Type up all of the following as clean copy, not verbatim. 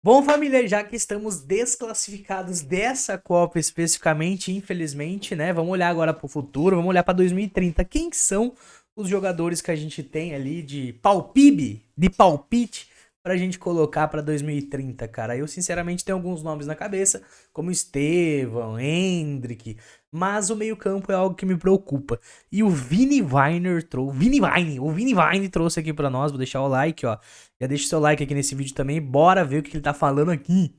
Bom, família, já que estamos desclassificados dessa Copa especificamente, infelizmente, né? Vamos olhar agora para o futuro, vamos olhar para 2030. Quem são os jogadores que a gente tem ali de palpite, pra gente colocar para 2030, cara? Eu, sinceramente, tenho alguns nomes na cabeça, como Estevão, Hendrick, mas o meio-campo é algo que me preocupa. E o Vini Vine trouxe aqui para nós, vou deixar o like, ó. Já deixa o seu like aqui nesse vídeo também. Bora ver o que ele tá falando aqui.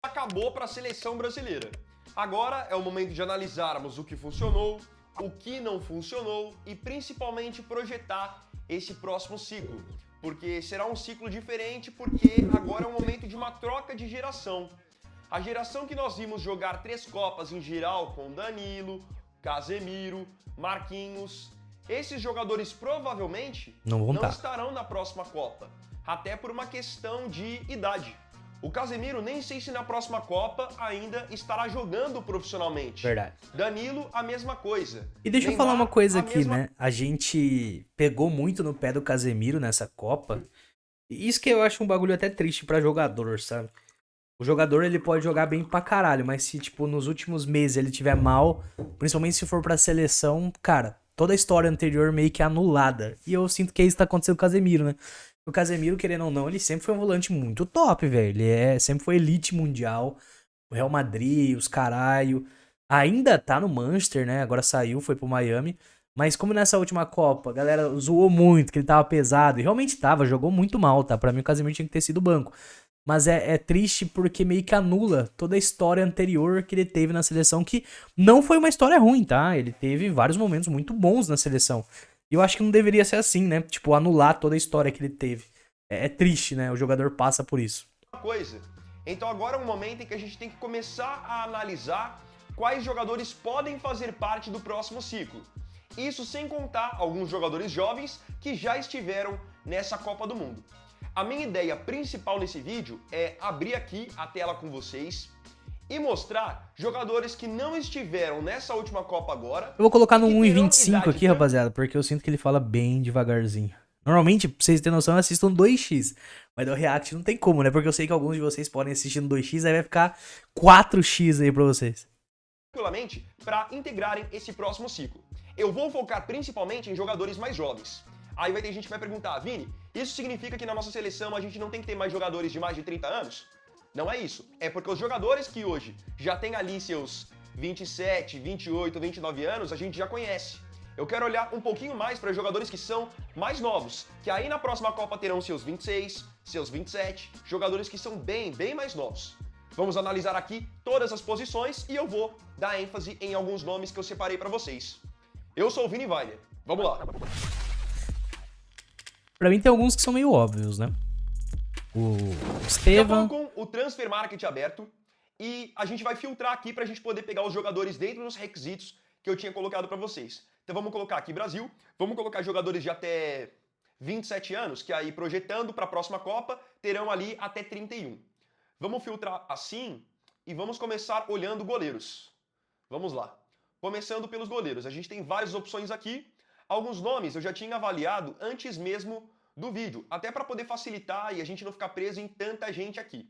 Acabou para a seleção brasileira. Agora é o momento de analisarmos o que funcionou, o que não funcionou e principalmente projetar esse próximo ciclo. Porque será um ciclo diferente, porque agora é o momento de uma troca de geração. A geração que nós vimos jogar 3 Copas em geral com Danilo, Casemiro, Marquinhos, esses jogadores provavelmente Não vão não tá. estarão na próxima Copa, até por uma questão de idade. O Casemiro nem sei se na próxima Copa ainda estará jogando profissionalmente. Verdade. Danilo, a mesma coisa. E deixa eu falar uma Neymar, coisa a aqui, mesma. né? A gente pegou muito no pé do Casemiro nessa Copa. E isso que eu acho um bagulho até triste pra jogador, sabe? O jogador, ele pode jogar bem pra caralho, mas se, tipo, nos últimos meses ele tiver mal, principalmente se for pra seleção, cara, toda a história anterior meio que é anulada. E eu sinto que é isso que tá acontecendo com o Casemiro, né? O Casemiro, querendo ou não, ele sempre foi um volante muito top, velho. Sempre foi elite mundial. O Real Madrid, os caralho. Ainda tá no Manchester, né? Agora saiu, foi pro Miami. Mas como nessa última Copa, a galera zoou muito, que ele tava pesado. E realmente tava, jogou muito mal, tá? Pra mim o Casemiro tinha que ter sido banco. Mas é triste porque meio que anula toda a história anterior que ele teve na seleção, que não foi uma história ruim, tá? Ele teve vários momentos muito bons na seleção. E eu acho que não deveria ser assim, né? Tipo, anular toda a história que ele teve. É triste, né? O jogador passa por isso. Coisa. Então agora é um momento em que a gente tem que começar a analisar quais jogadores podem fazer parte do próximo ciclo. Isso sem contar alguns jogadores jovens que já estiveram nessa Copa do Mundo. A minha ideia principal nesse vídeo é abrir aqui a tela com vocês e mostrar jogadores que não estiveram nessa última Copa agora Eu vou colocar e no que terão 1,25 idade aqui, rapaziada, porque eu sinto que ele fala bem devagarzinho. Normalmente, pra vocês terem noção, eu assisto um 2x. Mas do React não tem como, né? Porque eu sei que alguns de vocês podem assistir no 2x, aí vai ficar 4x aí pra vocês. tranquilamente para integrarem esse próximo ciclo. Eu vou focar principalmente em jogadores mais jovens. Aí vai ter gente que vai perguntar, Vini, isso significa que na nossa seleção a gente não tem que ter mais jogadores de mais de 30 anos? Não é isso. É porque os jogadores que hoje já têm ali seus 27, 28, 29 anos, a gente já conhece. Eu quero olhar um pouquinho mais para jogadores que são mais novos, que aí na próxima Copa terão seus 26, seus 27, jogadores que são bem mais novos. Vamos analisar aqui todas as posições e eu vou dar ênfase em alguns nomes que eu separei para vocês. Eu sou o Vini Weiler. Vamos lá. Pra mim tem alguns que são meio óbvios, né? O Já estou Estevam. com o Transfer Market aberto e a gente vai filtrar aqui para a gente poder pegar os jogadores dentro dos requisitos que eu tinha colocado para vocês. Então vamos colocar aqui Brasil, vamos colocar jogadores de até 27 anos, que aí projetando para a próxima Copa terão ali até 31. Vamos filtrar assim e vamos começar olhando goleiros. Vamos lá. Começando pelos goleiros. A gente tem várias opções aqui. Alguns nomes eu já tinha avaliado antes mesmo do vídeo, até para poder facilitar e a gente não ficar preso em tanta gente aqui.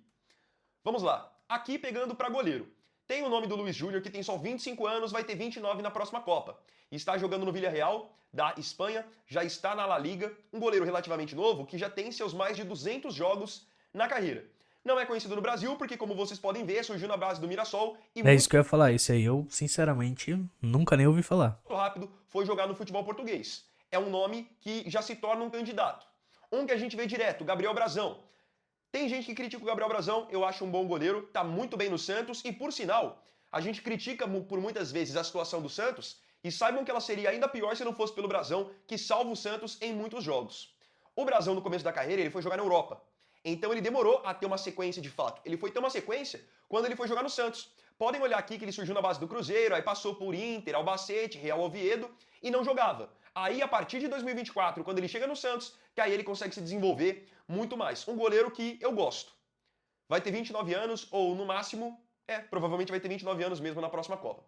Vamos lá. Aqui pegando para goleiro. Tem o nome do Luiz Júnior, que tem só 25 anos, vai ter 29 na próxima Copa. Está jogando no Villarreal, da Espanha, já está na La Liga, um goleiro relativamente novo que já tem seus mais de 200 jogos na carreira. Não é conhecido no Brasil porque, como vocês podem ver, surgiu na base do Mirassol e É isso muito que eu ia falar. Esse aí eu, sinceramente, nunca nem ouvi falar. rápido foi jogar no futebol português. É um nome que já se torna um candidato. Um que a gente vê direto, Gabriel Brazão. Tem gente que critica o Gabriel Brazão, eu acho um bom goleiro, tá muito bem no Santos e, por sinal, a gente critica por muitas vezes a situação do Santos e saibam que ela seria ainda pior se não fosse pelo Brazão, que salva o Santos em muitos jogos. O Brazão, no começo da carreira, ele foi jogar na Europa. Então ele demorou a ter uma sequência de fato. Ele foi ter uma sequência quando ele foi jogar no Santos. Podem olhar aqui que ele surgiu na base do Cruzeiro, aí passou por Inter, Albacete, Real Oviedo e não jogava. Aí, a partir de 2024, quando ele chega no Santos, que aí ele consegue se desenvolver muito mais. Um goleiro que eu gosto. Vai ter 29 anos, ou no máximo, provavelmente vai ter 29 anos mesmo na próxima Copa.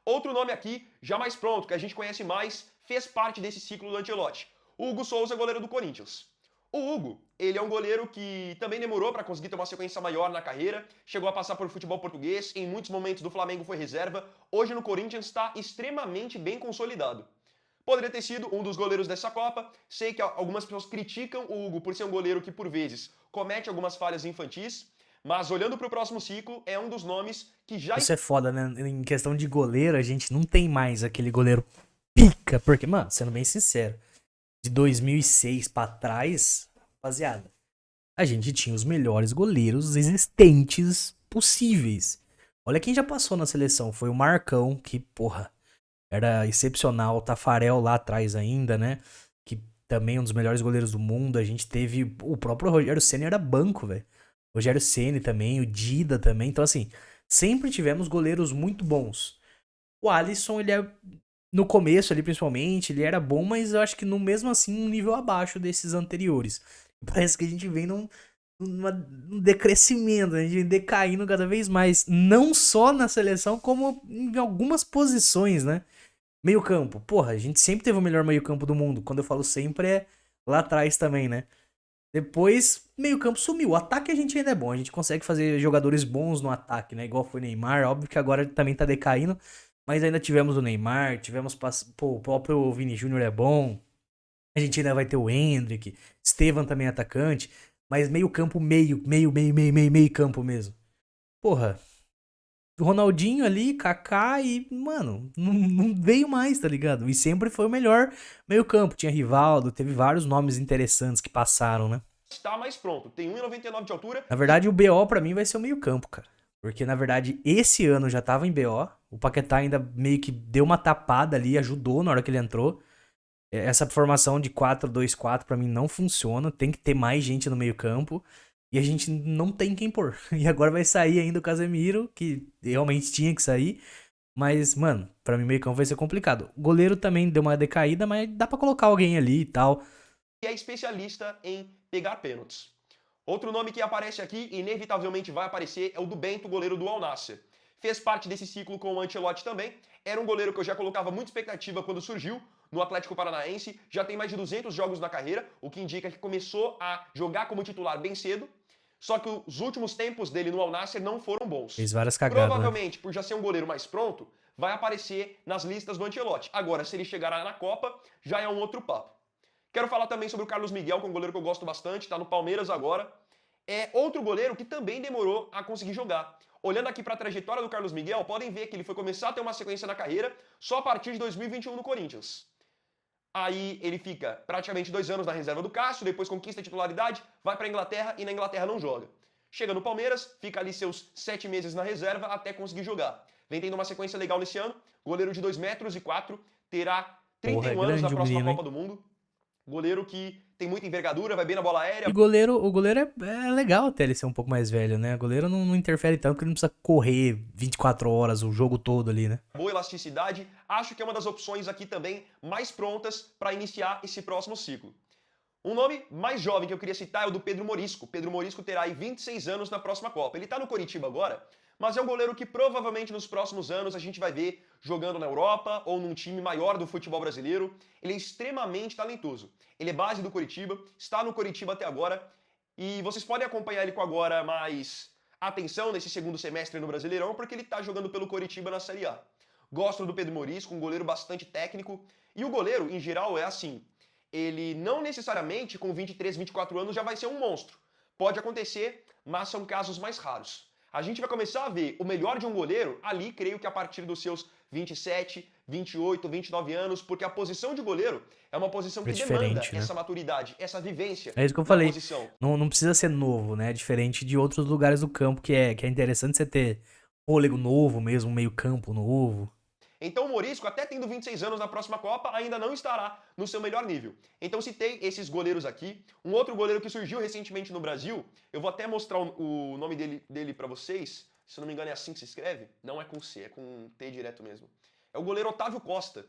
Outro nome aqui, já mais pronto, que a gente conhece mais, fez parte desse ciclo do Ancelotti. Hugo Souza, goleiro do Corinthians. O Hugo, ele é um goleiro que também demorou para conseguir ter uma sequência maior na carreira, chegou a passar por futebol português, em muitos momentos do Flamengo foi reserva, hoje no Corinthians está extremamente bem consolidado. Poderia ter sido um dos goleiros dessa Copa, sei que algumas pessoas criticam o Hugo por ser um goleiro que, por vezes, comete algumas falhas infantis, mas olhando para o próximo ciclo, é um dos nomes que já... Isso é foda, né? Em questão de goleiro, a gente não tem mais aquele goleiro pica, porque, mano, sendo bem sincero, de 2006 pra trás, rapaziada, a gente tinha os melhores goleiros existentes possíveis. Olha quem já passou na seleção, foi o Marcão, que, porra, era excepcional, o Tafarel lá atrás ainda, né? Que também é um dos melhores goleiros do mundo. A gente teve o próprio Rogério Ceni era banco, velho. Rogério Ceni também, o Dida também. Então, assim, sempre tivemos goleiros muito bons. O Alisson, ele é. No começo ali, principalmente, ele era bom, mas eu acho que no mesmo assim, um nível abaixo desses anteriores. Parece que a gente vem num decrescimento, a gente vem decaindo cada vez mais. Não só na seleção, como em algumas posições, né? Meio campo. Porra, a gente sempre teve o melhor meio campo do mundo. Quando eu falo sempre, é lá atrás também, né? Depois, meio campo sumiu. O ataque a gente ainda é bom. A gente consegue fazer jogadores bons no ataque, né? Igual foi o Neymar. Óbvio que agora também tá decaindo. Mas ainda tivemos o Neymar. Tivemos... Pô, o próprio Vini Júnior é bom. A gente ainda vai ter o Endrick. Estevan também é atacante. Mas meio campo, meio campo mesmo. Porra, Ronaldinho ali, Kaká e, mano, não veio mais, tá ligado? E sempre foi o melhor meio-campo. Tinha Rivaldo, teve vários nomes interessantes que passaram, né? está mais pronto. Tem 1,99 de altura. Na verdade, o BO pra mim vai ser o meio-campo, cara. Porque, na verdade, esse ano já tava em BO. O Paquetá ainda meio que deu uma tapada ali, ajudou na hora que ele entrou. Essa formação de 4-2-4 pra mim não funciona. Tem que ter mais gente no meio-campo. E a gente não tem quem pôr. E agora vai sair ainda o Casemiro, que realmente tinha que sair. Mas, mano, pra mim meio campo vai ser complicado. O goleiro também deu uma decaída, mas dá pra colocar alguém ali e tal. E é especialista em pegar pênaltis. Outro nome que aparece aqui, inevitavelmente vai aparecer, é o do Bento, goleiro do Al Nassr. Fez parte desse ciclo com o Ancelotti também. Era um goleiro que eu já colocava muita expectativa quando surgiu no Atlético Paranaense. Já tem mais de 200 jogos na carreira, o que indica que começou a jogar como titular bem cedo. Só que os últimos tempos dele no Al Nassr não foram bons. Fez várias cagadas, né? Provavelmente, por já ser um goleiro mais pronto, vai aparecer nas listas do Ancelotti. Agora, se ele chegar na Copa, já é um outro papo. Quero falar também sobre o Carlos Miguel, que é um goleiro que eu gosto bastante, tá no Palmeiras agora. É outro goleiro que também demorou a conseguir jogar. Olhando aqui para a trajetória do Carlos Miguel, podem ver que ele foi começar a ter uma sequência na carreira só a partir de 2021 no Corinthians. Aí ele fica praticamente 2 anos na reserva do Cássio, depois conquista a titularidade, vai para a Inglaterra e na Inglaterra não joga. Chega no Palmeiras, fica ali seus 7 meses na reserva até conseguir jogar. Vem tendo uma sequência legal nesse ano, goleiro de 2,04 metros, terá 31 anos na próxima Copa do Mundo. Goleiro que tem muita envergadura, vai bem na bola aérea. E o goleiro é legal até ele ser um pouco mais velho, né? O goleiro não interfere tanto porque ele não precisa correr 24 horas o jogo todo ali, né? Boa elasticidade. Acho que é uma das opções aqui também mais prontas para iniciar esse próximo ciclo. Um nome mais jovem que eu queria citar é o do Pedro Morisco. Pedro Morisco terá aí 26 anos na próxima Copa. Ele está no Coritiba agora, mas é um goleiro que provavelmente nos próximos anos a gente vai ver jogando na Europa ou num time maior do futebol brasileiro. Ele é extremamente talentoso. Ele é base do Coritiba, está no Coritiba até agora e vocês podem acompanhar ele com agora mais atenção nesse segundo semestre no Brasileirão porque ele está jogando pelo Coritiba na Série A. Gosto do Pedro Morisco, um goleiro bastante técnico e o goleiro, em geral, é assim. Ele não necessariamente com 23, 24 anos já vai ser um monstro. Pode acontecer, mas são casos mais raros. A gente vai começar a ver o melhor de um goleiro ali, creio que a partir dos seus 27, 28, 29 anos, porque a posição de goleiro é uma posição que demanda né? essa maturidade, essa vivência. É isso que eu falei. Não precisa ser novo, né? Diferente de outros lugares do campo, que é interessante você ter fôlego novo mesmo, meio campo novo. Então o Morisco, até tendo 26 anos na próxima Copa, ainda não estará no seu melhor nível. Então citei esses goleiros aqui. Um outro goleiro que surgiu recentemente no Brasil, eu vou até mostrar o nome dele para vocês. Se eu não me engano é assim que se escreve. Não é com C, é com T direto mesmo. É o goleiro Otávio Costa.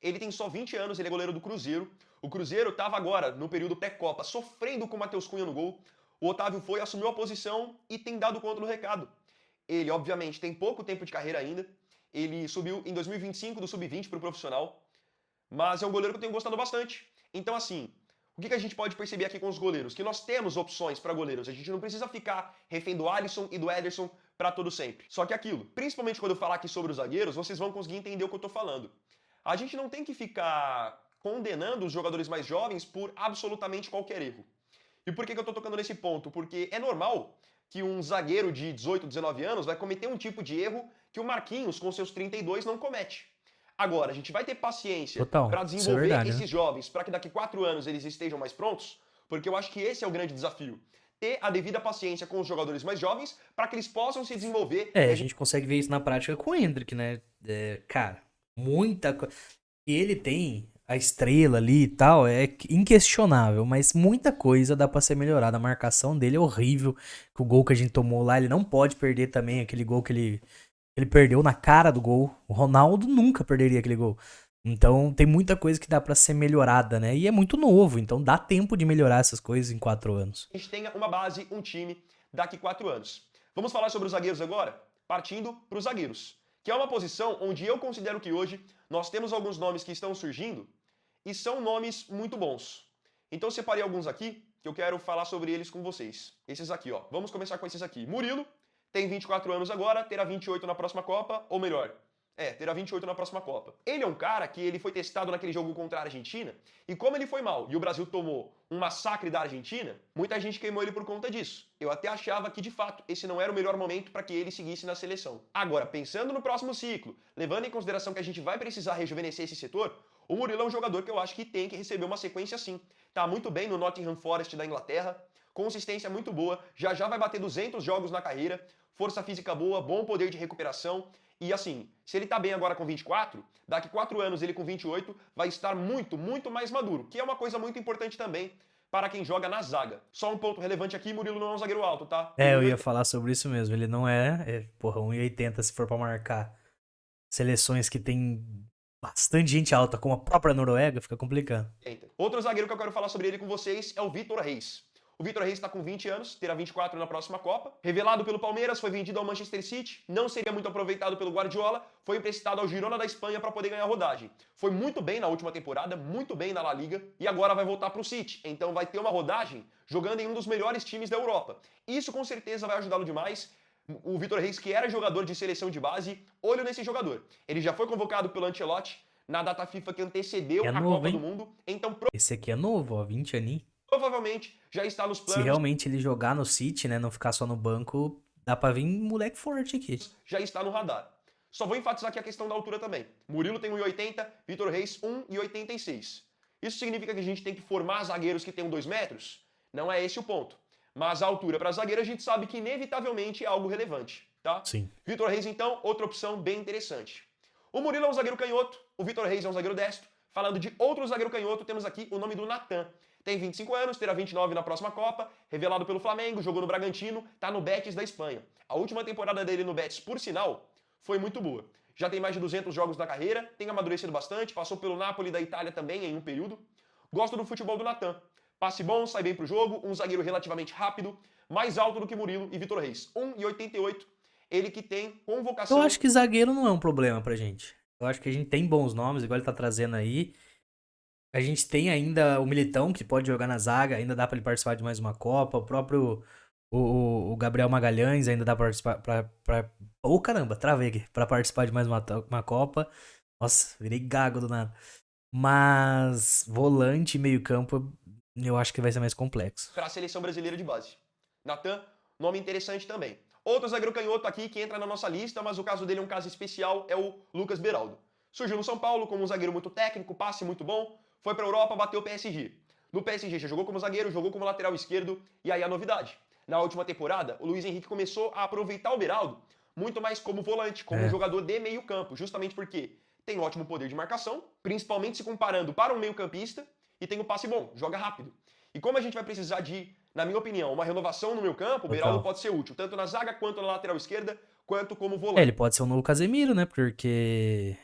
Ele tem só 20 anos, ele é goleiro do Cruzeiro. O Cruzeiro estava agora, no período pré-Copa, sofrendo com o Matheus Cunha no gol. O Otávio foi, assumiu a posição e tem dado conta do recado. Ele, obviamente, tem pouco tempo de carreira ainda. Ele subiu em 2025 do sub-20 para o profissional, mas é um goleiro que eu tenho gostado bastante. Então, assim, O que a gente pode perceber aqui com os goleiros? Que nós temos opções para goleiros. A gente não precisa ficar refém do Alisson e do Ederson para todo sempre. Só que aquilo, principalmente quando eu falar aqui sobre os zagueiros, vocês vão conseguir entender o que eu tô falando. A gente não tem que ficar condenando os jogadores mais jovens por absolutamente qualquer erro. E por que eu tô tocando nesse ponto? Porque é normal que um zagueiro de 18, 19 anos vai cometer um tipo de erro que o Marquinhos, com seus 32, não comete. Agora, a gente vai ter paciência Total. para Isso é desenvolver verdade, né? esses jovens para que daqui 4 anos eles estejam mais prontos? Porque eu acho que esse é o grande desafio. Ter a devida paciência com os jogadores mais jovens para que eles possam se desenvolver. É, a gente consegue ver isso na prática com o Endrick, né? Cara, muita coisa. E ele tem a estrela ali e tal, é inquestionável, mas muita coisa dá pra ser melhorada. A marcação dele é horrível. Que o gol que a gente tomou lá, ele não pode perder também aquele gol que ele perdeu na cara do gol. O Ronaldo nunca perderia aquele gol. Então tem muita coisa que dá pra ser melhorada, né? E é muito novo, então dá tempo de melhorar essas coisas em 4 anos. A gente tenha uma base, um time daqui 4 anos. Vamos falar sobre os zagueiros agora? Partindo para os zagueiros, que é uma posição onde eu considero que hoje nós temos alguns nomes que estão surgindo e são nomes muito bons. Então eu separei alguns aqui que eu quero falar sobre eles com vocês. Esses aqui, ó. Vamos começar com esses aqui. Murilo tem 24 anos agora, terá 28 na próxima Copa, ou melhor, terá 28 na próxima Copa. Ele é um cara que ele foi testado naquele jogo contra a Argentina, e como ele foi mal e o Brasil tomou um massacre da Argentina, muita gente queimou ele por conta disso. Eu até achava que, de fato, esse não era o melhor momento para que ele seguisse na seleção. Agora, pensando no próximo ciclo, levando em consideração que a gente vai precisar rejuvenescer esse setor, o Murilo é um jogador que eu acho que tem que receber uma sequência sim. Tá muito bem no Nottingham Forest da Inglaterra, consistência muito boa, já vai bater 200 jogos na carreira, força física boa, bom poder de recuperação. E assim, se ele tá bem agora com 24, daqui 4 anos ele com 28 vai estar muito, muito mais maduro, que é uma coisa muito importante também para quem joga na zaga. Só um ponto relevante aqui, Murilo não é um zagueiro alto, tá? É, eu ia falar sobre isso mesmo. Ele não porra, 1,80 se for pra marcar seleções que tem bastante gente alta, como a própria Noruega, fica complicado. Outro zagueiro que eu quero falar sobre ele com vocês é o Vitor Reis. O Vitor Reis está com 20 anos, terá 24 na próxima Copa. Revelado pelo Palmeiras, foi vendido ao Manchester City, não seria muito aproveitado pelo Guardiola, foi emprestado ao Girona da Espanha para poder ganhar rodagem. Foi muito bem na última temporada, muito bem na La Liga, e agora vai voltar para o City. Então vai ter uma rodagem jogando em um dos melhores times da Europa. Isso com certeza vai ajudá-lo demais. O Vitor Reis, que era jogador de seleção de base, olho nesse jogador. Ele já foi convocado pelo Ancelotti na data FIFA que antecedeu a Copa do Mundo, então esse aqui é novo, ó, 20 aninhos. Provavelmente já está nos planos. Se realmente ele jogar no City, né, não ficar só no banco, dá pra vir moleque forte aqui. Já está no radar. Só vou enfatizar aqui a questão da altura também. Murilo tem 1,80, Vitor Reis 1,86. Isso significa que a gente tem que formar zagueiros que tenham 2 metros? Não é esse o ponto. Mas a altura para zagueiro a gente sabe que inevitavelmente é algo relevante, tá? Sim. Vitor Reis, então, outra opção bem interessante. O Murilo é um zagueiro canhoto, o Vitor Reis é um zagueiro destro. Falando de outro zagueiro canhoto, temos aqui o nome do Natan. Tem 25 anos, terá 29 na próxima Copa, revelado pelo Flamengo, jogou no Bragantino, tá no Betis da Espanha. A última temporada dele no Betis, por sinal, foi muito boa. Já tem mais de 200 jogos na carreira, tem amadurecido bastante, passou pelo Napoli da Itália também em um período. Gosto do futebol do Natan. Passe bom, sai bem pro jogo, um zagueiro relativamente rápido, mais alto do que Murilo e Vitor Reis. 1,88. Ele que tem convocação... Eu acho que zagueiro não é um problema pra gente. Eu acho que a gente tem bons nomes, igual ele tá trazendo aí. A gente tem ainda o Militão, que pode jogar na zaga, ainda dá pra ele participar de mais uma Copa. O próprio o Gabriel Magalhães ainda dá pra participar. Ô, caramba, travei aqui. Pra participar de mais uma Copa. Nossa, virei gago do nada. Mas volante e meio-campo, eu acho que vai ser mais complexo. Para a seleção brasileira de base. Natan, nome interessante também. Outro zagueiro canhoto aqui que entra na nossa lista, mas o caso dele é um caso especial, é o Lucas Beraldo. Surgiu no São Paulo como um zagueiro muito técnico, passe muito bom, foi para a Europa, bateu o PSG. No PSG já jogou como zagueiro, jogou como lateral esquerdo, e aí a novidade. Na última temporada, o Luiz Henrique começou a aproveitar o Beraldo muito mais como volante, como um jogador de meio campo, justamente porque tem ótimo poder de marcação, principalmente se comparando para um meio-campista, e tem o passe bom, joga rápido. E como a gente vai precisar de, na minha opinião, uma renovação no meio campo, o Beraldo pode ser útil, tanto na zaga, quanto na lateral esquerda, quanto como volante. Ele pode ser o novo Casemiro, né? Porque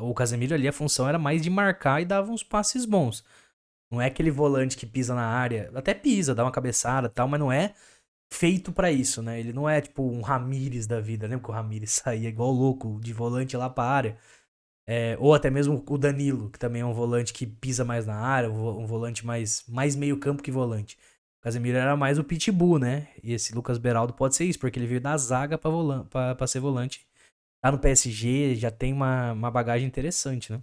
o Casemiro ali, a função era mais de marcar e dava uns passes bons. Não é aquele volante que pisa na área, até pisa, dá uma cabeçada e tal, mas não é feito pra isso, né? Ele não é tipo um Ramires da vida, lembra que o Ramires saía igual louco de volante lá pra área? Ou até mesmo o Danilo, que também é um volante que pisa mais na área, um volante mais meio campo que volante. O Casemiro era mais o pitbull, né? E esse Lucas Beraldo pode ser isso, porque ele veio da zaga pra ser volante. Tá no PSG, já tem uma bagagem interessante, né?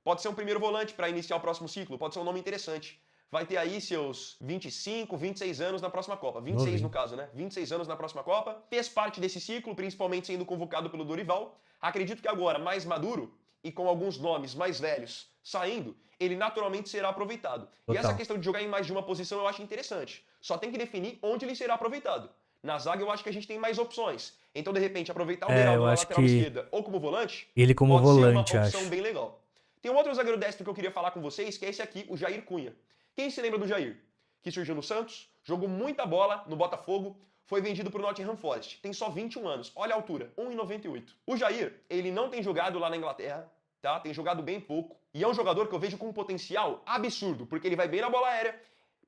Pode ser um primeiro volante para iniciar o próximo ciclo, pode ser um nome interessante. Vai ter aí seus 25, 26 anos na próxima Copa. 26 no Novinho. caso, né? 26 anos na próxima Copa. Fez parte desse ciclo, principalmente sendo convocado pelo Dorival. Acredito que agora, mais maduro e com alguns nomes mais velhos saindo, ele naturalmente será aproveitado. E essa Total. questão de jogar em mais de uma posição eu acho interessante. Só tem que definir onde ele será aproveitado. Na zaga eu acho que a gente tem mais opções. Então, de repente, aproveitar o É, Beraldo eu na acho lateral que esquerda ou como volante, ele como pode ser uma volante, opção acho. bem legal. Tem um outro zagueiro destro que eu queria falar com vocês, que é esse aqui, o Jair Cunha. Quem se lembra do Jair? Que surgiu no Santos, jogou muita bola no Botafogo, foi vendido para o Nottingham Forest. Tem só 21 anos, olha a altura, 1,98. O Jair, ele não tem jogado lá na Inglaterra, tá? Tem jogado bem pouco. E é um jogador que eu vejo com um potencial absurdo, porque ele vai bem na bola aérea,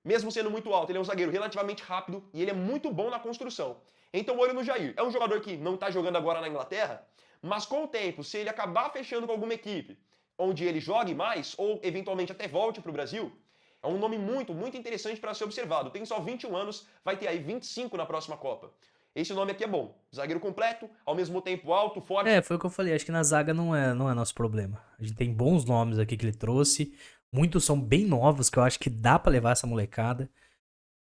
mesmo sendo muito alto, ele é um zagueiro relativamente rápido e ele é muito bom na construção. Então, olho no Jair. É um jogador que não está jogando agora na Inglaterra, mas com o tempo, se ele acabar fechando com alguma equipe onde ele jogue mais, ou eventualmente até volte para o Brasil, é um nome muito interessante para ser observado. Tem só 21 anos, vai ter aí 25 na próxima Copa. Esse nome aqui é bom. Zagueiro completo, ao mesmo tempo alto, forte. Foi o que eu falei, acho que na zaga não é nosso problema. A gente tem bons nomes aqui que ele trouxe. Muitos são bem novos, que eu acho que dá pra levar essa molecada.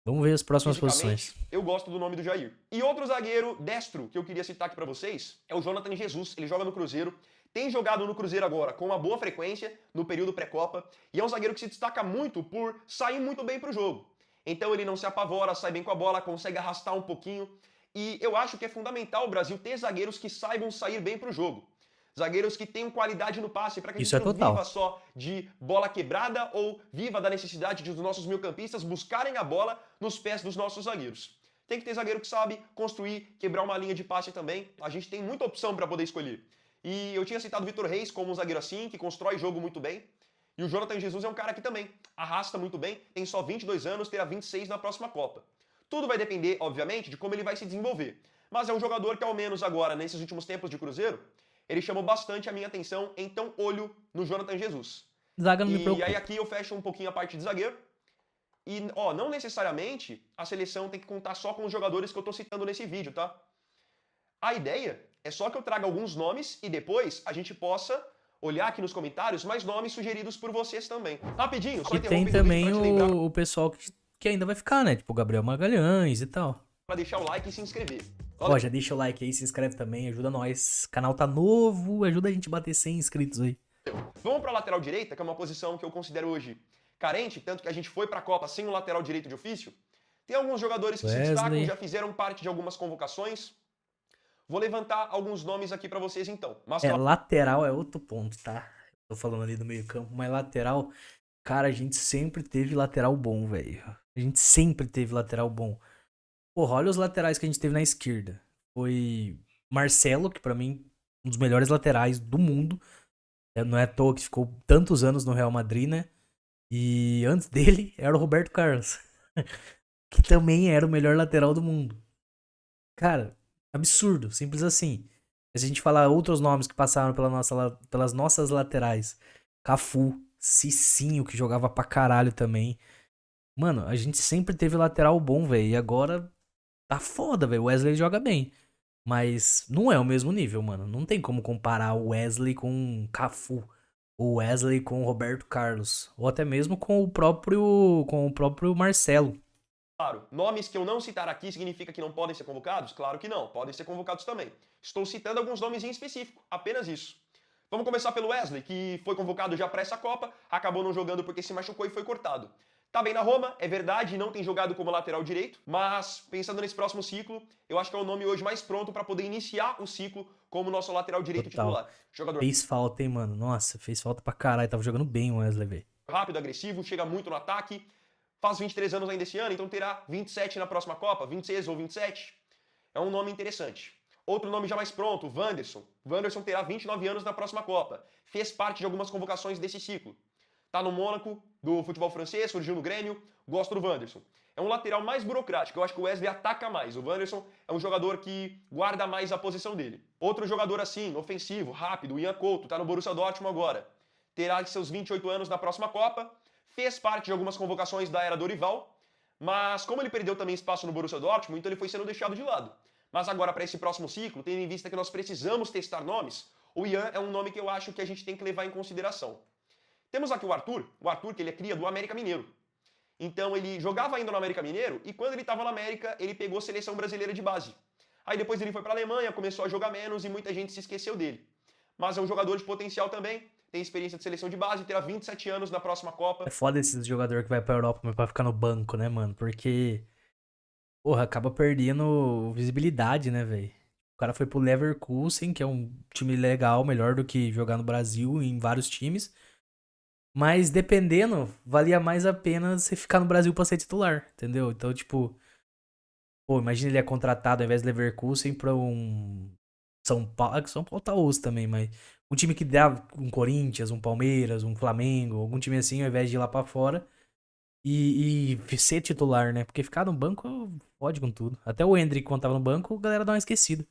Vamos ver as próximas Fisicamente, posições. eu gosto do nome do Jair. E outro zagueiro destro que eu queria citar aqui para vocês é o Jonathan Jesus. Ele joga no Cruzeiro, tem jogado no Cruzeiro agora com uma boa frequência no período pré-copa e é um zagueiro que se destaca muito por sair muito bem pro jogo. Então ele não se apavora, sai bem com a bola, consegue arrastar um pouquinho. E eu acho que é fundamental o Brasil ter zagueiros que saibam sair bem pro jogo. Zagueiros que tenham qualidade no passe, para que a Isso gente é não viva total. só de bola quebrada ou viva da necessidade de os nossos meio-campistas buscarem a bola nos pés dos nossos zagueiros. Tem que ter zagueiro que sabe construir, quebrar uma linha de passe também. A gente tem muita opção para poder escolher. E eu tinha citado o Vitor Reis como um zagueiro assim, que constrói jogo muito bem. E o Jonathan Jesus é um cara que também arrasta muito bem, tem só 22 anos, terá 26 na próxima Copa. Tudo vai depender, obviamente, de como ele vai se desenvolver. Mas é um jogador que, ao menos agora, nesses últimos tempos de Cruzeiro, ele chamou bastante a minha atenção, então olho no Jonathan Jesus. Zaga não me E aí preocupa. aqui eu fecho um pouquinho a parte de zagueiro. E, ó, não necessariamente a seleção tem que contar só com os jogadores que eu tô citando nesse vídeo, tá? A ideia é só que eu traga alguns nomes e depois a gente possa olhar aqui nos comentários mais nomes sugeridos por vocês também. Rapidinho, só E tem interrompendo o vídeo também para te lembrar o pessoal que ainda vai ficar, né? Tipo o Gabriel Magalhães e tal. para deixar o like e se inscrever. Ó, Valeu! já deixa o like aí, se inscreve também, ajuda nós. O canal tá novo, ajuda a gente a bater 100 inscritos aí. Vamos para a lateral direita, que é uma posição que eu considero hoje carente, tanto que a gente foi para a Copa sem um lateral direito de ofício. Tem alguns jogadores que se destacam, Wesley. já fizeram parte de algumas convocações. Vou levantar alguns nomes aqui para vocês então. Mas Lateral é outro ponto, tá? Tô falando ali do meio campo, mas lateral, cara, a gente sempre teve lateral bom, velho. A gente sempre teve lateral bom. Porra, olha os laterais que a gente teve na esquerda. Foi Marcelo, que pra mim, um dos melhores laterais do mundo. Não é à toa que ficou tantos anos no Real Madrid, né? E antes dele era o Roberto Carlos, que também era o melhor lateral do mundo. Cara, absurdo, simples assim. Se a gente falar outros nomes que passaram pelas nossas laterais, Cafu, Cicinho, que jogava pra caralho também. Mano, a gente sempre teve lateral bom, velho. E agora tá foda, velho. O Wesley joga bem. Mas não é o mesmo nível, mano. Não tem como comparar o Wesley com o Cafu. O Wesley com o Roberto Carlos. Ou até mesmo com o próprio Marcelo. claro, nomes que eu não citar aqui significa que não podem ser convocados? Claro que não, podem ser convocados também. Estou citando alguns nomes em específico, apenas isso. Vamos começar pelo Wesley, que foi convocado já para essa Copa, acabou não jogando porque se machucou e foi cortado. Tá bem na Roma, é verdade, não tem jogado como lateral direito, mas pensando nesse próximo ciclo, eu acho que é o nome hoje mais pronto para poder iniciar o ciclo como nosso lateral direito Total. titular. Jogador Fez falta, hein, mano. Nossa, fez falta pra caralho. Tava jogando bem o Wesley, velho. rápido, agressivo, chega muito no ataque, faz 23 anos ainda esse ano, então terá 27 na próxima Copa, 26 ou 27. É um nome interessante. Outro nome já mais pronto, Wanderson. Wanderson terá 29 anos na próxima Copa. Fez parte de algumas convocações desse ciclo. Tá no Mônaco, do futebol francês, surgiu no Grêmio, gosto do Wanderson. É um lateral mais burocrático, eu acho que o Wesley ataca mais. O Wanderson é um jogador que guarda mais a posição dele. Outro jogador assim, ofensivo, rápido, o Ian Couto, tá no Borussia Dortmund agora. Terá seus 28 anos na próxima Copa, fez parte de algumas convocações da era Dorival, mas como ele perdeu também espaço no Borussia Dortmund, então ele foi sendo deixado de lado. Mas agora, para esse próximo ciclo, tendo em vista que nós precisamos testar nomes, o Ian é um nome que eu acho que a gente tem que levar em consideração. Temos aqui o Arthur que ele é cria do América Mineiro. Então ele jogava ainda no América Mineiro e quando ele estava na América, ele pegou a seleção brasileira de base. Aí depois ele foi para a Alemanha, começou a jogar menos e muita gente se esqueceu dele. Mas é um jogador de potencial também, tem experiência de seleção de base, terá 27 anos na próxima Copa. É foda esse jogador que vai pra Europa, mas pra ficar no banco, né, mano? Porque, porra, acaba perdendo visibilidade, né, velho? O cara foi pro Leverkusen, que é um time legal, melhor do que jogar no Brasil em vários times. Mas dependendo, valia mais a pena você ficar no Brasil pra ser titular, entendeu? Então, tipo, pô, imagina ele é contratado ao invés de Leverkusen pra um São Paulo. São Paulo tá osso também, mas um time que dá um Corinthians, um Palmeiras, um Flamengo, algum time assim, ao invés de ir lá pra fora e ser titular, né? Porque ficar no banco pode com tudo. Até o Endrick, quando tava no banco, a galera dá uma esquecida.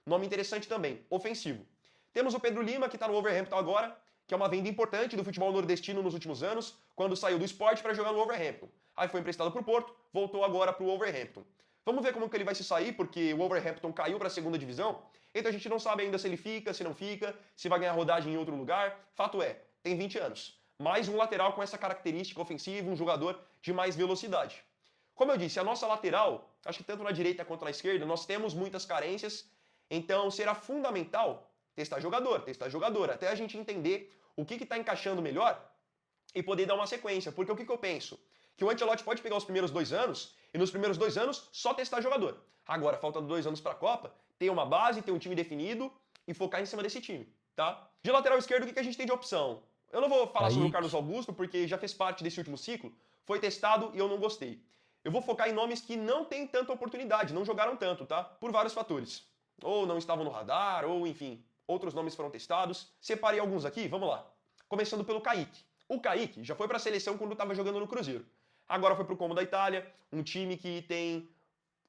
Nome interessante também, ofensivo. Temos o Pedro Lima, que está no Wolverhampton agora, que é uma venda importante do futebol nordestino nos últimos anos, quando saiu do Sport para jogar no Wolverhampton. Aí foi emprestado para o Porto, voltou agora para o Wolverhampton. Vamos ver como que ele vai se sair, porque o Wolverhampton caiu para a segunda divisão, então a gente não sabe ainda se ele fica, se não fica, se vai ganhar rodagem em outro lugar. Fato é, tem 20 anos. Mais um lateral com essa característica ofensiva, um jogador de mais velocidade. Como eu disse, a nossa lateral, acho que tanto na direita quanto na esquerda, nós temos muitas carências, então será fundamental testar jogador, até a gente entender o que está encaixando melhor e poder dar uma sequência. Porque o que eu penso? Que o Ancelotti pode pegar os primeiros 2 anos e nos primeiros 2 anos só testar jogador. Agora, faltando 2 anos para a Copa, ter uma base, ter um time definido e focar em cima desse time, tá? De lateral esquerdo, o que a gente tem de opção? Eu não vou falar sobre o Carlos Augusto, porque já fez parte desse último ciclo, foi testado e eu não gostei. Eu vou focar em nomes que não têm tanta oportunidade, não jogaram tanto, tá? Por vários fatores. Ou não estavam no radar, ou enfim, outros nomes foram testados. Separei alguns aqui, vamos lá. Começando pelo Kaique. O Kaique já foi para a seleção quando estava jogando no Cruzeiro. Agora foi para o Como da Itália, um time que tem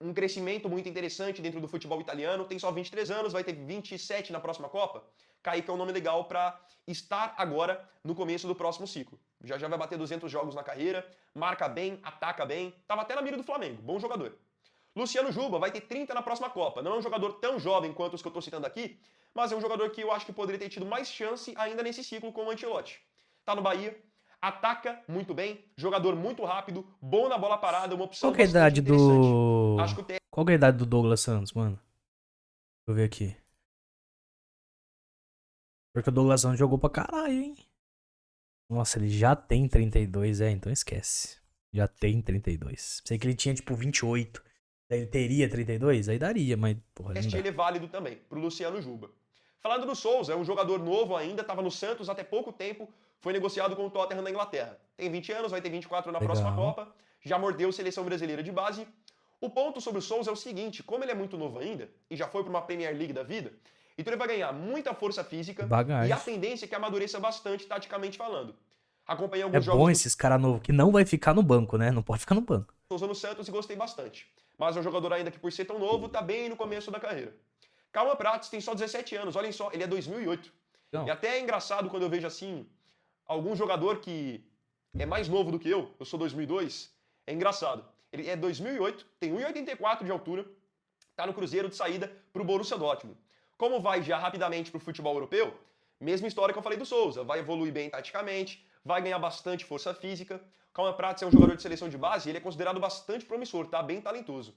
um crescimento muito interessante dentro do futebol italiano. Tem só 23 anos, vai ter 27 na próxima Copa. Kaique é um nome legal para estar agora no começo do próximo ciclo. Já vai bater 200 jogos na carreira, marca bem, ataca bem. Estava até na mira do Flamengo, bom jogador. Luciano Juba vai ter 30 na próxima Copa. Não é um jogador tão jovem quanto os que eu estou citando aqui, mas é um jogador que eu acho que poderia ter tido mais chance ainda nesse ciclo com o Ancelotti. Tá no Bahia, ataca muito bem, jogador muito rápido, bom na bola parada, uma opção bastante interessante. Acho que Qual que é a idade do Douglas Santos, mano? Deixa eu ver aqui. Porque o Douglas Santos jogou pra caralho, hein? Nossa, ele já tem 32, então esquece. Já tem 32. Sei que ele tinha, tipo, 28. Ele teria 32? Aí daria, mas, porra, ele é válido também, pro Luciano Juba. Falando do Souza, é um jogador novo ainda, estava no Santos até pouco tempo, foi negociado com o Tottenham da Inglaterra. Tem 20 anos, vai ter 24 na próxima Copa, já mordeu a seleção brasileira de base. O ponto sobre o Souza é o seguinte, como ele é muito novo ainda, e já foi para uma Premier League da vida, então ele vai ganhar muita força física e a tendência é que amadureça bastante taticamente falando. Acompanhei alguns jogos. É bom esses caras novos, que não vai ficar no banco, né? Não pode ficar no banco. Souza no Santos e gostei bastante. Mas é um jogador ainda que, por ser tão novo, tá bem no começo da carreira. Calma Prates tem só 17 anos, olhem só, ele é 2008. Não. E até é engraçado quando eu vejo assim, algum jogador que é mais novo do que eu sou 2002, é engraçado. Ele é 2008, tem 1,84 de altura, tá no Cruzeiro de saída pro Borussia Dortmund. Como vai já rapidamente pro futebol europeu, mesma história que eu falei do Souza, vai evoluir bem taticamente, vai ganhar bastante força física. Calma Prates é um jogador de seleção de base e ele é considerado bastante promissor, tá? Bem talentoso.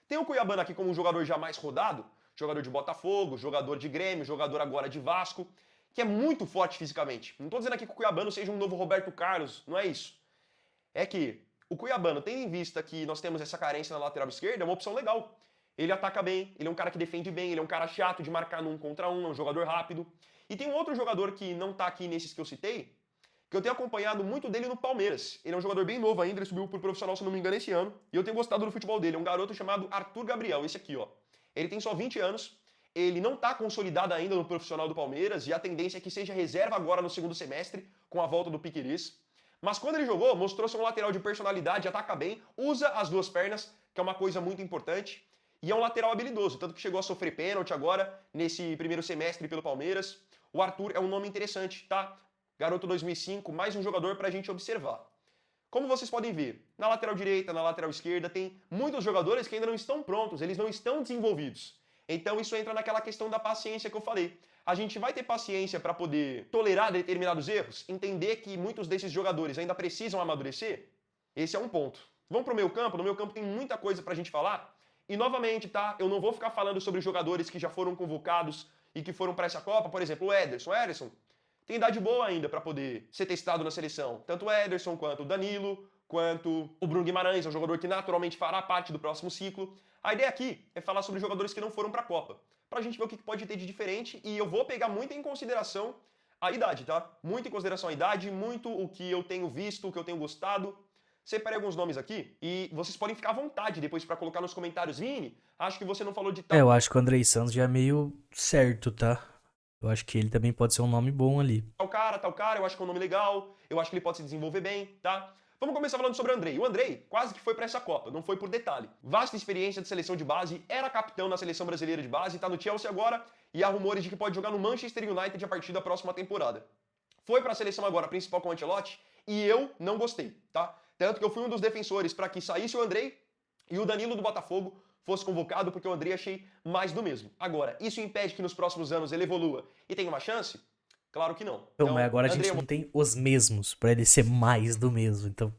Tem o Cuiabano aqui como um jogador já mais rodado, jogador de Botafogo, jogador de Grêmio, jogador agora de Vasco, que é muito forte fisicamente. Não tô dizendo aqui que o Cuiabano seja um novo Roberto Carlos, não é isso. É que o Cuiabano, tendo em vista que nós temos essa carência na lateral esquerda, é uma opção legal. Ele ataca bem, ele é um cara que defende bem, ele é um cara chato de marcar no 1 contra 1, é um jogador rápido. E tem um outro jogador que não tá aqui nesses que eu citei, que eu tenho acompanhado muito dele no Palmeiras. Ele é um jogador bem novo ainda, ele subiu pro profissional, se não me engano, esse ano. E eu tenho gostado do futebol dele. É um garoto chamado Arthur Gabriel, esse aqui, ó. Ele tem só 20 anos, Ele não está consolidado ainda no profissional do Palmeiras e a tendência é que seja reserva agora no segundo semestre, com a volta do Piquerez. Mas quando ele jogou, mostrou ser um lateral de personalidade, ataca bem, usa as duas pernas, que é uma coisa muito importante. E é um lateral habilidoso, tanto que chegou a sofrer pênalti agora, nesse primeiro semestre pelo Palmeiras. O Arthur é um nome interessante, tá? Garoto 2005, mais um jogador pra gente observar. Como vocês podem ver, na lateral direita, na lateral esquerda, tem muitos jogadores que ainda não estão prontos, eles não estão desenvolvidos. Então isso entra naquela questão da paciência que eu falei. A gente vai ter paciência para poder tolerar determinados erros, entender que muitos desses jogadores ainda precisam amadurecer? Esse é um ponto. Vamos pro meu campo? No meu campo tem muita coisa pra gente falar. E novamente, tá? Eu não vou ficar falando sobre jogadores que já foram convocados e que foram para essa Copa. Por exemplo, o Ederson. O Ederson tem idade boa ainda para poder ser testado na seleção. Tanto o Ederson, quanto o Danilo, quanto o Bruno Guimarães, é um jogador que naturalmente fará parte do próximo ciclo. A ideia aqui é falar sobre jogadores que não foram para a Copa, pra gente ver o que pode ter de diferente, e eu vou pegar muito em consideração a idade, tá? Muito em consideração a idade, muito o que eu tenho visto, o que eu tenho gostado. Separei alguns nomes aqui e vocês podem ficar à vontade depois para colocar nos comentários. Vini, acho que você não falou de tal. Eu acho que o Andrei Santos já é meio certo, tá? Eu acho que ele também pode ser um nome bom ali. Tal cara, eu acho que é um nome legal, eu acho que ele pode se desenvolver bem, tá? Vamos começar falando sobre o Andrei. O Andrei quase que foi para essa Copa, não foi por detalhe. Vasta experiência de seleção de base, era capitão na seleção brasileira de base, tá no Chelsea agora e há rumores de que pode jogar no Manchester United a partir da próxima temporada. Foi para a seleção agora principal com o Ancelotti e eu não gostei, tá? Tanto que eu fui um dos defensores para que saísse o Andrei e o Danilo do Botafogo fosse convocado, porque o Andrei achei mais do mesmo. Agora, isso impede que nos próximos anos ele evolua e tenha uma chance? Claro que não. Então, mas agora a gente não tem os mesmos pra ele ser mais do mesmo. Então,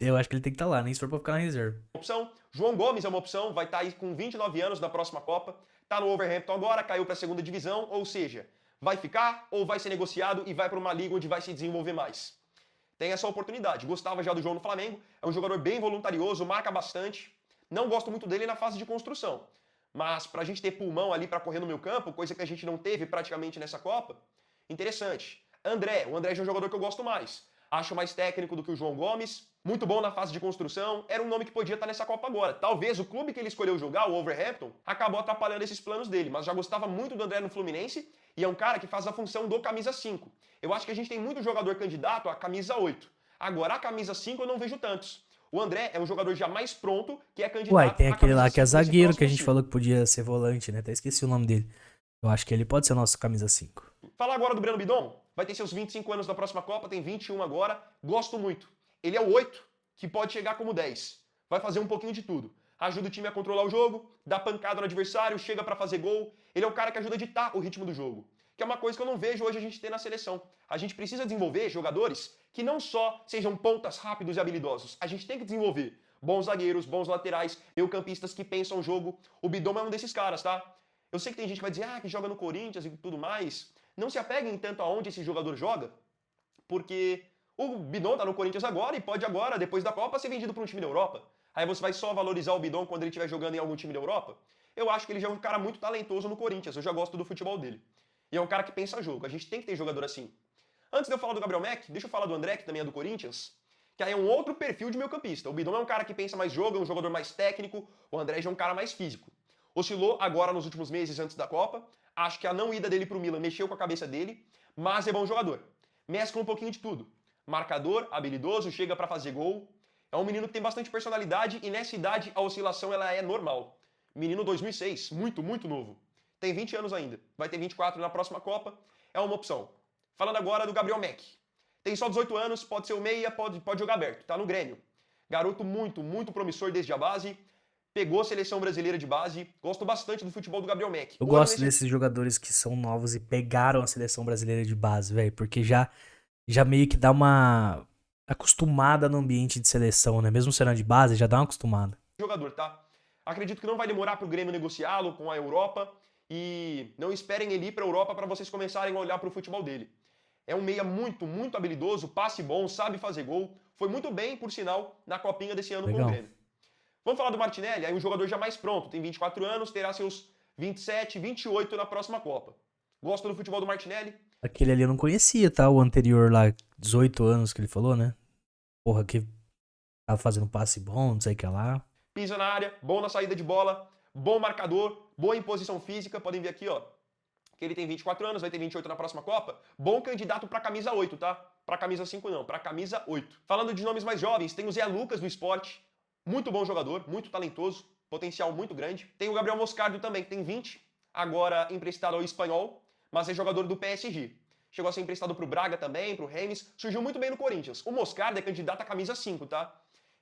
eu acho que ele tem que estar lá, nem se for pra ficar na reserva. Opção. João Gomes é uma opção, vai estar aí com 29 anos na próxima Copa. Tá no Wolverhampton agora, caiu para a segunda divisão, ou seja, vai ficar ou vai ser negociado e vai para uma liga onde vai se desenvolver mais. Tem essa oportunidade. Gostava já do João no Flamengo, é um jogador bem voluntarioso, marca bastante. Não gosto muito dele na fase de construção. Mas pra gente ter pulmão ali pra correr no meio campo, coisa que a gente não teve praticamente nessa Copa, interessante. André, o André já é um jogador que eu gosto mais. Acho mais técnico do que o João Gomes, muito bom na fase de construção, era um nome que podia estar nessa Copa agora. Talvez o clube que ele escolheu jogar, o Wolverhampton, acabou atrapalhando esses planos dele, mas já gostava muito do André no Fluminense e é um cara que faz a função do camisa 5. Eu acho que a gente tem muito jogador candidato à camisa 8. Agora, a camisa 5 eu não vejo tantos. O André é um jogador já mais pronto, que é candidato Uai, tem à aquele lá camisa que é 5 nesse zagueiro, que a próximo gente ciclo. falou que podia ser volante, né? Até esqueci o nome dele. Eu acho que ele pode ser nosso camisa 5. Falar agora do Breno Bidon, vai ter seus 25 anos na próxima Copa, tem 21 agora, gosto muito. Ele é o 8, que pode chegar como 10. Vai fazer um pouquinho de tudo. Ajuda o time a controlar o jogo, dá pancada no adversário, chega pra fazer gol. Ele é o cara que ajuda a ditar o ritmo do jogo. Que é uma coisa que eu não vejo hoje a gente ter na seleção. A gente precisa desenvolver jogadores que não só sejam pontas rápidos e habilidosos. A gente tem que desenvolver bons zagueiros, bons laterais, meio-campistas que pensam o jogo. O Bidon é um desses caras, tá? Eu sei que tem gente que vai dizer, que joga no Corinthians e tudo mais. Não se apeguem tanto aonde esse jogador joga, porque o Bidon tá no Corinthians agora e pode agora, depois da Copa, ser vendido para um time da Europa. Aí você vai só valorizar o Bidon quando ele estiver jogando em algum time da Europa? Eu acho que ele já é um cara muito talentoso no Corinthians, eu já gosto do futebol dele. E é um cara que pensa jogo, a gente tem que ter jogador assim. Antes de eu falar do Gabriel Mack, deixa eu falar do André, que também é do Corinthians, que aí é um outro perfil de meio-campista. O Bidon é um cara que pensa mais jogo, é um jogador mais técnico, o André já é um cara mais físico. Oscilou agora nos últimos meses antes da Copa, acho que a não ida dele pro Milan mexeu com a cabeça dele, mas é bom jogador. Mescla um pouquinho de tudo. Marcador, habilidoso, chega pra fazer gol. É um menino que tem bastante personalidade e nessa idade a oscilação ela é normal. Menino 2006, muito, muito novo. Tem 20 anos ainda, vai ter 24 na próxima Copa, é uma opção. Falando agora do Gabriel Mack. Tem só 18 anos, pode ser o meia, pode jogar aberto, tá no Grêmio. Garoto muito, muito promissor desde a base, pegou a seleção brasileira de base, gosto bastante do futebol do Gabriel Mack. Eu gosto desses jogadores que são novos e pegaram a seleção brasileira de base, velho, porque já meio que dá uma acostumada no ambiente de seleção, né? Mesmo sendo de base, já dá uma acostumada. Jogador, tá? Acredito que não vai demorar pro Grêmio negociá-lo com a Europa e não esperem ele ir pra Europa para vocês começarem a olhar pro futebol dele. É um meia muito, muito habilidoso, passe bom, sabe fazer gol. Foi muito bem, por sinal, na copinha desse ano Legal. com o Grêmio. Vamos falar do Martinelli, aí um jogador já mais pronto, tem 24 anos, terá seus 27, 28 na próxima Copa. Gosta do futebol do Martinelli? Aquele ali eu não conhecia, tá? O anterior lá, 18 anos que ele falou, né? Porra, que tava fazendo passe bom, não sei o que lá. Pisa na área, bom na saída de bola, bom marcador, boa imposição física, podem ver aqui, ó, que ele tem 24 anos, vai ter 28 na próxima Copa. Bom candidato pra camisa 8, tá? Pra camisa 5 não, pra camisa 8. Falando de nomes mais jovens, tem o Zé Lucas do Sport, muito bom jogador, muito talentoso, potencial muito grande. Tem o Gabriel Moscardo também, que tem 20, agora emprestado ao Espanhol, mas é jogador do PSG. Chegou a ser emprestado pro Braga também, pro Rennes, surgiu muito bem no Corinthians. O Moscardo é candidato à camisa 5, tá?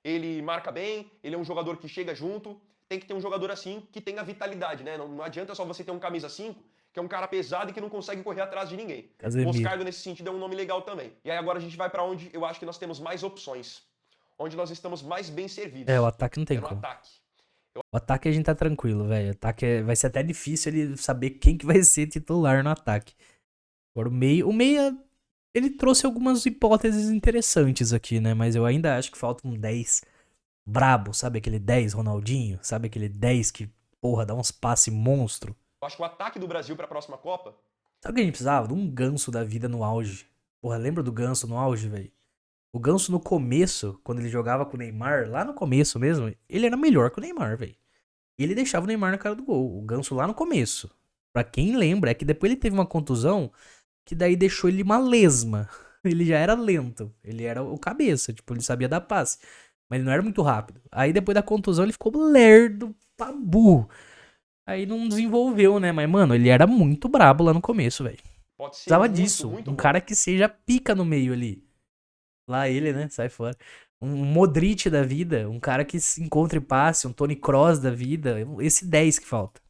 Ele marca bem, ele é um jogador que chega junto, tem que ter um jogador assim que tenha vitalidade, né? Não adianta só você ter um camisa 5, que é um cara pesado e que não consegue correr atrás de ninguém. Casemiro. Moscardo, nesse sentido, é um nome legal também. E aí agora a gente vai pra onde eu acho que nós temos mais opções. Onde nós estamos mais bem servidos. O ataque não tem no como. ataque. O ataque a gente tá tranquilo, velho. O ataque vai ser até difícil ele saber quem que vai ser titular no ataque. Agora o meia, ele trouxe algumas hipóteses interessantes aqui, né? Mas eu ainda acho que falta um 10 brabo, sabe? Aquele 10 Ronaldinho, sabe? Aquele 10 que, porra, dá uns passes monstro. Eu acho que o ataque do Brasil pra próxima Copa... Sabe o que a gente precisava? De um Ganso da vida no auge. Porra, lembra do Ganso no auge, velho? O Ganso no começo, quando ele jogava com o Neymar, lá no começo mesmo, ele era melhor que o Neymar, velho. Ele deixava o Neymar na cara do gol. O Ganso lá no começo. Pra quem lembra, é que depois ele teve uma contusão que daí deixou ele uma lesma. Ele já era lento. Ele era o cabeça, tipo, ele sabia dar passe. Mas ele não era muito rápido. Aí depois da contusão ele ficou lerdo pra burro. Aí não desenvolveu, né? Mas, mano, ele era muito brabo lá no começo, velho. Pode ser Precisava muito, disso. muito Um bom. cara que seja pica no meio ali. Lá ele, né? Sai fora. Um Modric da vida. Um cara que se encontre passe. Um Toni Kroos da vida. Esse 10 que falta.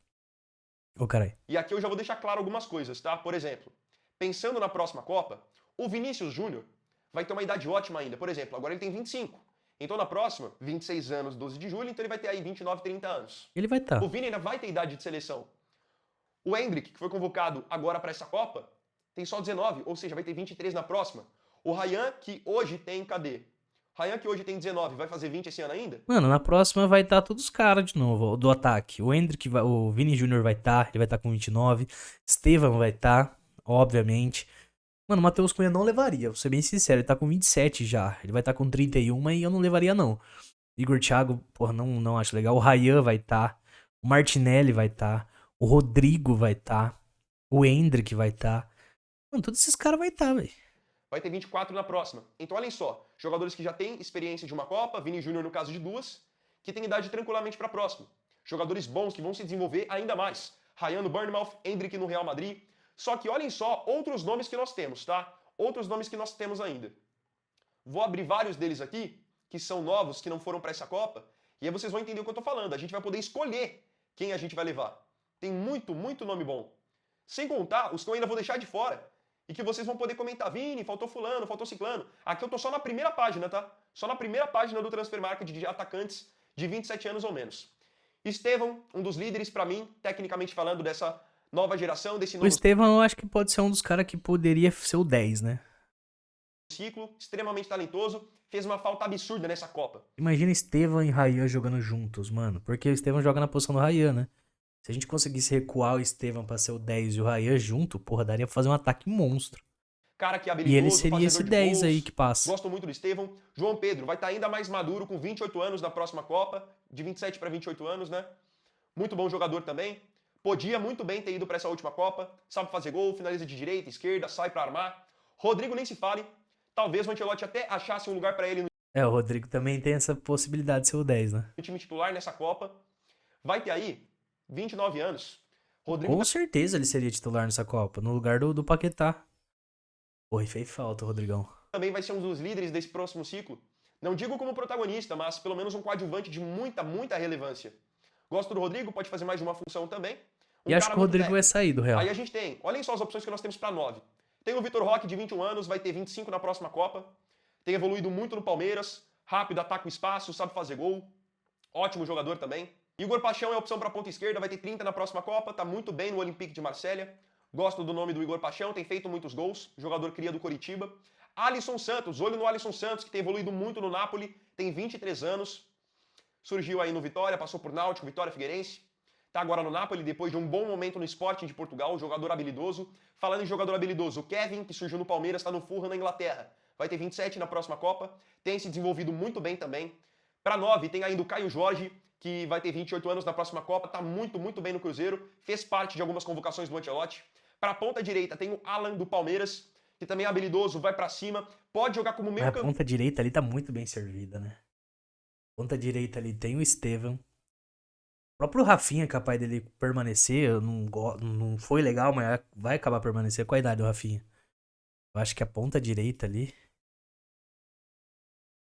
Ô, caralho. E aqui eu já vou deixar claro algumas coisas, tá? Por exemplo, pensando na próxima Copa, o Vinícius Júnior vai ter uma idade ótima ainda. Por exemplo, agora ele tem 25. Então na próxima, 26 anos, 12 de julho, então ele vai ter aí 29, 30 anos. Ele vai estar. O Vini ainda vai ter idade de seleção. O Endrick, que foi convocado agora para essa Copa, tem só 19, ou seja, vai ter 23 na próxima. O Ryan, que hoje tem, cadê? Ryan, que hoje tem 19, vai fazer 20 esse ano ainda? Mano, na próxima vai estar todos os caras de novo, do ataque. O Endrick, o Vini Júnior vai estar, ele vai estar com 29. Estevam vai estar, obviamente. Mano, o Matheus Cunha não levaria, vou ser bem sincero, ele tá com 27 já. Ele vai estar com 31 e eu não levaria não. Igor Thiago, porra, não acho legal. O Ryan vai estar, o Martinelli vai estar, o Rodrigo vai estar, o Endrick vai estar. Mano, todos esses caras vai estar, velho. Vai ter 24 na próxima. Então, olhem só, jogadores que já têm experiência de uma Copa, Vini Júnior no caso de duas, que tem idade tranquilamente para a próxima. Jogadores bons que vão se desenvolver ainda mais. Ryan no Bournemouth, Endrick no Real Madrid. Só que olhem só outros nomes que nós temos, tá? Outros nomes que nós temos ainda. Vou abrir vários deles aqui, que são novos, que não foram para essa Copa, e aí vocês vão entender o que eu tô falando. A gente vai poder escolher quem a gente vai levar. Tem muito, muito nome bom. Sem contar os que eu ainda vou deixar de fora. E que vocês vão poder comentar, Vini, faltou fulano, faltou ciclano. Aqui eu tô só na primeira página, tá? Só na primeira página do Transfer Market de atacantes de 27 anos ou menos. Estevão, um dos líderes pra mim, tecnicamente falando, dessa nova geração, desse O novo Estevão eu acho que pode ser um dos caras que poderia ser o 10, né? ciclo, extremamente talentoso, fez uma falta absurda nessa Copa. Imagina Estevão e Ryan jogando juntos, mano. Porque o Estevão joga na posição do Ryan, né? Se a gente conseguisse recuar o Estevão pra ser o 10 e o Ryan junto, porra, daria pra fazer um ataque monstro. Cara que é E habilidoso, ele seria esse fazedor de 10 gols. aí que passa. Gosto muito do Estevão. João Pedro vai estar ainda mais maduro, com 28 anos na próxima Copa, de 27 para 28 anos, né? Muito bom jogador também. Podia muito bem ter ido para essa última Copa. Sabe fazer gol, finaliza de direita, esquerda, sai para armar. Rodrigo nem se fale. Talvez o Ancelotti até achasse um lugar para ele O Rodrigo também tem essa possibilidade de ser o 10, né? no time titular nessa Copa. Vai ter aí 29 anos. Rodrigo Com certeza ele seria titular nessa Copa, no lugar do Paquetá. Porra, e fez falta, Rodrigão. também vai ser um dos líderes desse próximo ciclo. Não digo como protagonista, mas pelo menos um coadjuvante de muita, muita relevância. Gosto do Rodrigo, pode fazer mais de uma função também. E acho que o Rodrigo vai sair do Real. Aí a gente tem, olhem só as opções que nós temos para 9. Tem o Vitor Roque, de 21 anos, vai ter 25 na próxima Copa. Tem evoluído muito no Palmeiras, rápido, ataca o espaço, sabe fazer gol. Ótimo jogador também. Igor Paixão é a opção para ponta esquerda, vai ter 30 na próxima Copa, tá muito bem no Olympique de Marselha. Gosto do nome do Igor Paixão, tem feito muitos gols, jogador cria do Coritiba. Alisson Santos, olho no Alisson Santos, que tem evoluído muito no Napoli, tem 23 anos. Surgiu aí no Vitória, passou por Náutico, Vitória Figueirense. Tá agora no Napoli, depois de um bom momento no Sporting de Portugal, jogador habilidoso. Falando em jogador habilidoso, o Kevin, que surgiu no Palmeiras, está no Fulham na Inglaterra. Vai ter 27 na próxima Copa, tem se desenvolvido muito bem também. Para 9 tem ainda o Caio Jorge, que vai ter 28 anos na próxima Copa, tá muito, muito bem no Cruzeiro, fez parte de algumas convocações do Ancelotti. Para a ponta direita tem o Alan do Palmeiras, que também é habilidoso, vai para cima, pode jogar como meio Mas a campo. ponta direita ali tá muito bem servida, né? Ponta direita ali tem o Estevam. O próprio Rafinha é capaz dele permanecer. Não foi legal, mas vai acabar permanecer com a idade do Rafinha. Eu acho que a ponta direita ali.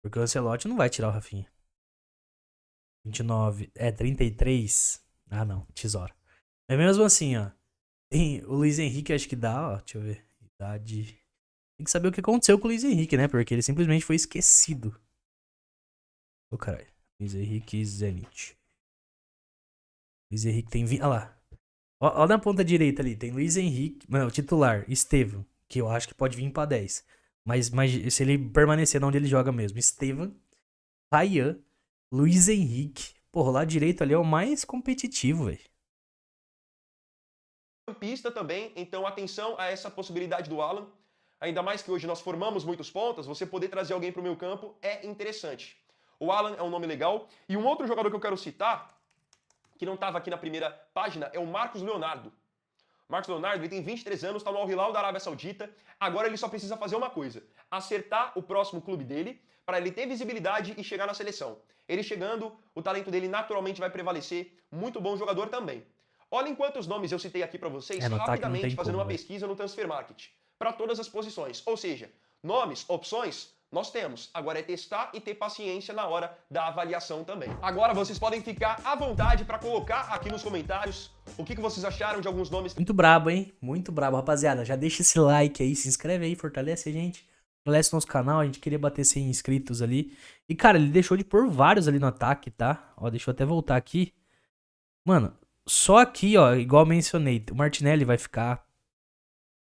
Porque o Ancelotti não vai tirar o Rafinha. 29. 33. Ah, não. Tesoura. Mas mesmo assim, ó. Tem o Luiz Henrique, acho que dá, ó. Deixa eu ver. Idade. Tem que saber o que aconteceu com o Luiz Henrique, né? Porque ele simplesmente foi esquecido. Ô, caralho. Luiz Henrique Zenit. Luiz Henrique tem 20. Olha lá. Ó na ponta direita ali. Tem Luiz Henrique. Não, o titular. Estevam. Que eu acho que pode vir pra 10. Mas se ele permanecer onde ele joga mesmo. Estevam. Ryan. Luiz Henrique. Porra, o lado direito ali é o mais competitivo, velho. Campista também, então atenção a essa possibilidade do Alan. Ainda mais que hoje nós formamos muitos pontas, você poder trazer alguém para o meio campo é interessante. O Alan é um nome legal. E um outro jogador que eu quero citar, que não estava aqui na primeira página, é o Marcos Leonardo. Marcos Leonardo, ele tem 23 anos, está no Al Hilal da Arábia Saudita. Agora ele só precisa fazer uma coisa, acertar o próximo clube dele, para ele ter visibilidade e chegar na seleção. Ele chegando, o talento dele naturalmente vai prevalecer. Muito bom jogador também. Olhem quantos nomes eu citei aqui para vocês, rapidamente, fazendo uma pesquisa no Transfer Market, para todas as posições. Ou seja, nomes, opções, nós temos. Agora é testar e ter paciência na hora da avaliação também. Agora vocês podem ficar à vontade para colocar aqui nos comentários o que vocês acharam de alguns nomes. Muito brabo, hein? Muito brabo, rapaziada. Já deixa esse like aí, se inscreve aí, fortalece a gente. Fortalece nosso canal, a gente queria bater 100 inscritos ali. E, cara, ele deixou de pôr vários ali no ataque, tá? Ó, deixa eu até voltar aqui. Mano, só aqui, ó, igual eu mencionei, o Martinelli vai ficar.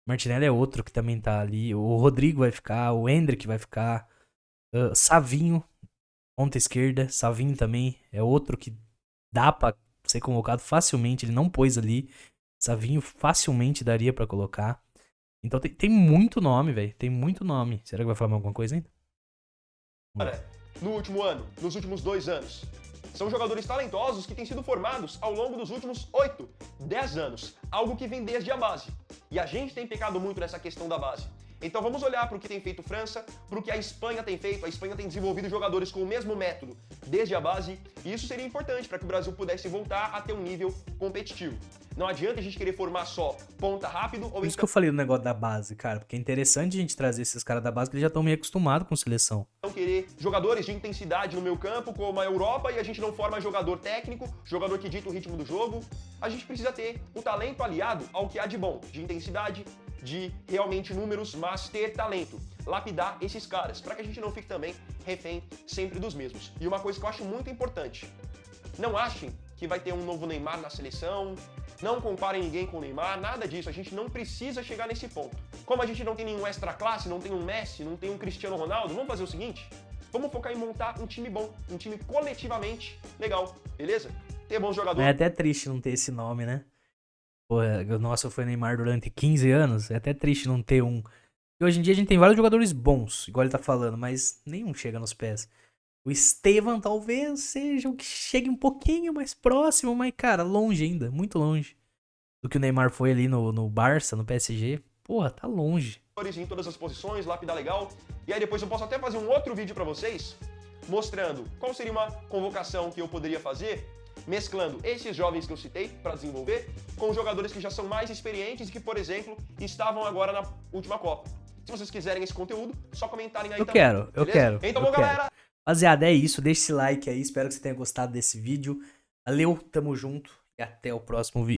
O Martinelli é outro que também tá ali. O Rodrigo vai ficar, o Endrick vai ficar. Savinho, ponta esquerda. Savinho também é outro que dá pra ser convocado facilmente. Ele não pôs ali. Savinho facilmente daria pra colocar. Então tem muito nome, velho. Tem muito nome. Será que vai falar alguma coisa ainda? Cara, no último ano, nos últimos 2 anos. São jogadores talentosos que têm sido formados ao longo dos últimos 8, 10 anos. Algo que vem desde a base. E a gente tem pecado muito nessa questão da base. Então vamos olhar para o que tem feito França, para o que a Espanha tem feito. A Espanha tem desenvolvido jogadores com o mesmo método desde a base. E isso seria importante para que o Brasil pudesse voltar a ter um nível competitivo. Não adianta a gente querer formar só ponta rápido ou... Por isso que eu falei do negócio da base, cara. Porque é interessante a gente trazer esses caras da base que eles já estão meio acostumados com seleção. Não querer jogadores de intensidade no meio campo, como a Europa, e a gente não forma jogador técnico, jogador que dita o ritmo do jogo. A gente precisa ter o talento aliado ao que há de bom, de intensidade, de realmente números, mas ter talento. Lapidar esses caras, para que a gente não fique também refém sempre dos mesmos. E uma coisa que eu acho muito importante, não achem que vai ter um novo Neymar na seleção, não comparem ninguém com o Neymar, nada disso, a gente não precisa chegar nesse ponto. Como a gente não tem nenhum extra classe, não tem um Messi, não tem um Cristiano Ronaldo, vamos fazer o seguinte, vamos focar em montar um time bom, um time coletivamente legal, beleza? Ter bons jogadores. É até triste não ter esse nome, né? Pô, nossa, foi Neymar durante 15 anos, é até triste não ter um... E hoje em dia a gente tem vários jogadores bons, igual ele tá falando, mas nenhum chega nos pés. O Estevam talvez seja o que chegue um pouquinho mais próximo, mas, cara, longe ainda, muito longe. Do que o Neymar foi ali no Barça, no PSG. Porra, tá longe. Em todas as posições, lapidar legal. E aí depois eu posso até fazer um outro vídeo pra vocês, mostrando qual seria uma convocação que eu poderia fazer, mesclando esses jovens que eu citei para desenvolver, com jogadores que já são mais experientes e que, por exemplo, estavam agora na última Copa. Se vocês quiserem esse conteúdo, só comentarem aí também. Eu quero. Então, bom, galera... Rapaziada, é isso. Deixa esse like aí. Espero que você tenha gostado desse vídeo. Valeu, tamo junto e até o próximo vídeo.